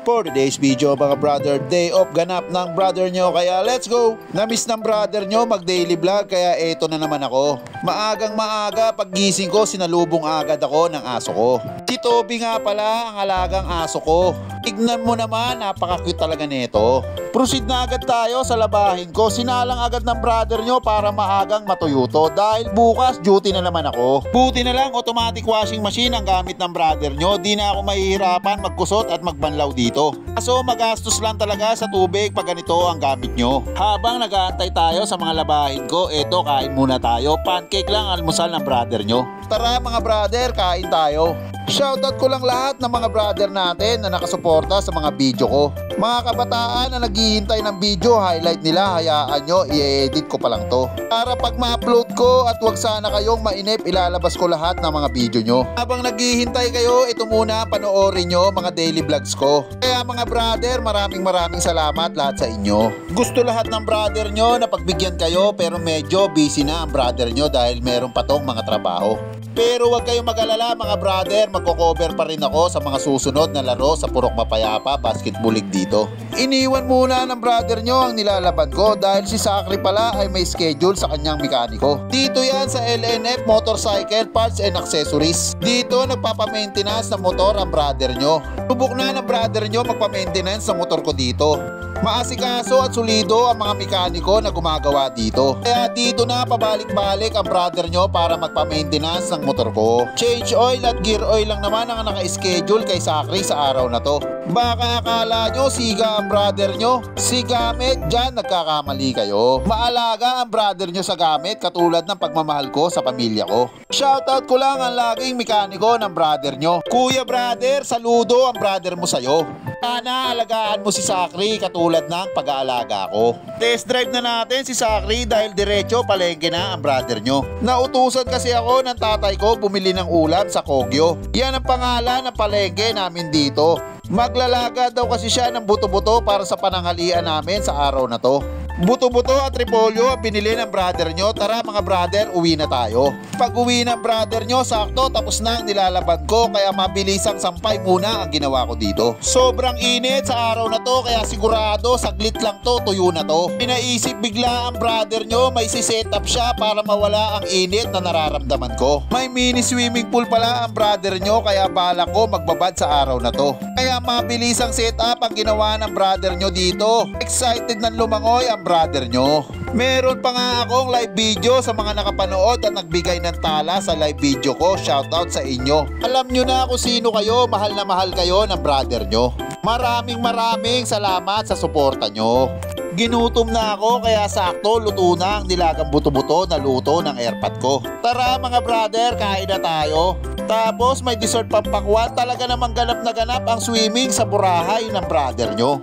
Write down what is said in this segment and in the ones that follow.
For today's video mga brother, day off ganap ng brother nyo kaya let's go! Namiss ng brother nyo mag daily vlog kaya eto na naman ako. Maagang maaga paggising ko sinalubong agad ako ng aso ko. Si Toby nga pala ang alagang aso ko. Tignan mo naman, napaka-cute talaga nito. Proceed na agad tayo sa labahin ko. Sinalang agad ng brother nyo para maagang matuyo to dahil bukas duty na naman ako. Buti na lang automatic washing machine ang gamit ng brother nyo. Di na ako mahihirapan magkusot at magbanlaw dito. Kaso magastos lang talaga sa tubig pag ganito ang gamit nyo. Habang nag-aantay tayo sa mga labahin ko, eto kain muna tayo. Pancake lang almusal ng brother nyo. Tara mga brother, kain tayo. Shoutout ko lang lahat ng mga brother natin na nakasuporta sa mga video ko. Mga kabataan na naghihintay ng video, highlight nila, hayaan nyo, i-edit ko pa lang to. Para pag ma-upload ko at wag sana kayong mainip, ilalabas ko lahat ng mga video nyo. Habang naghihintay kayo, ito muna panoorin nyo mga daily vlogs ko. Kaya mga brother, maraming salamat lahat sa inyo. Gusto lahat ng brother nyo na pagbigyan kayo pero medyo busy na ang brother nyo dahil meron pa tong mga trabaho. Pero wag kayong mag-alala mga brother, magko-cover pa rin ako sa mga susunod na laro sa Purok Mapayapa Basketball League dito. Iniwan muna ng brother nyo ang nilalaban ko dahil si Sakri pala ay may schedule sa kanyang mekaniko. Dito yan sa LNF Motorcycle Parts and Accessories. Dito nagpapa-maintenance ng motor ang brother nyo. Subok na ng brother nyo magpa-maintenance sa motor ko dito. Maasikaso at solido ang mga mekaniko na gumagawa dito. Kaya dito na pabalik-balik ang brother nyo para magpa-maintenance ng motor ko. Change oil at gear oil lang naman ang naka-schedule kay Sakri sa araw na to. Baka akala nyo siga ang brother nyo. Si gamit, dyan nagkakamali kayo. Maalaga ang brother nyo sa gamit katulad ng pagmamahal ko sa pamilya ko. Shoutout ko lang ang laging mekaniko ng brother nyo. Kuya brother, saludo ang brother mo sa'yo. Sana alagaan mo si Sakri katulad ng pag-aalaga ko. Test drive na natin si Sakri dahil diretso palengke na ang brother nyo. Nautusan kasi ako ng tatay ko bumili ng ulam sa Kogyo. Yan ang pangalan ng palengke namin dito. Maglalaga daw kasi siya ng buto-buto para sa pananghalian namin sa araw na to. Buto-buto at repolyo ang binili ng brother nyo. Tara mga brother, uwi na tayo. Pag uwi ng brother nyo, sakto tapos na ang nilalaban ko kaya mabilisang sampay muna ang ginawa ko dito. Sobrang init sa araw na to kaya sigurado saglit lang to, tuyo na to. Pinaisip bigla ang brother nyo, may si-set up siya para mawala ang init na nararamdaman ko. May mini swimming pool pala ang brother nyo kaya balak ko magbabad sa araw na to. Kaya mabilisang set up ang ginawa ng brother nyo dito. Excited ng lumangoy ang brother nyo. Meron pa nga akong live video sa mga nakapanood at nagbigay ng tala sa live video ko. Shoutout sa inyo. Alam nyo na kung sino kayo, mahal na mahal kayo ng brother nyo. Maraming salamat sa suporta nyo. Ginutom na ako kaya sakto luto na ang nilagang buto-buto na luto ng airpot ko. Tara mga brother, kain na tayo. Tapos may dessert pampakwan, talaga namang ganap na ganap ang swimming sa burahay ng brother nyo.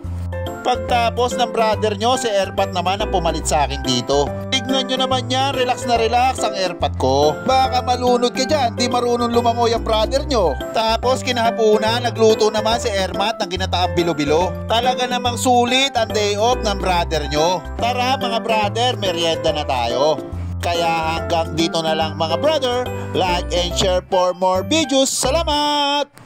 Pagtapos ng brother nyo, si airpot naman ang pumalit sa akin dito. Tignan nyo naman yan, relax na relax ang airpot ko. Baka malunod ka dyan, di marunong lumangoy ang brother nyo. Tapos kinahapunan, nagluto naman si Ermat ng ginataang bilo-bilo. Talaga namang sulit ang day off ng brother nyo. Tara mga brother, merienda na tayo. Kaya hanggang dito na lang mga brother. Like and share for more videos. Salamat!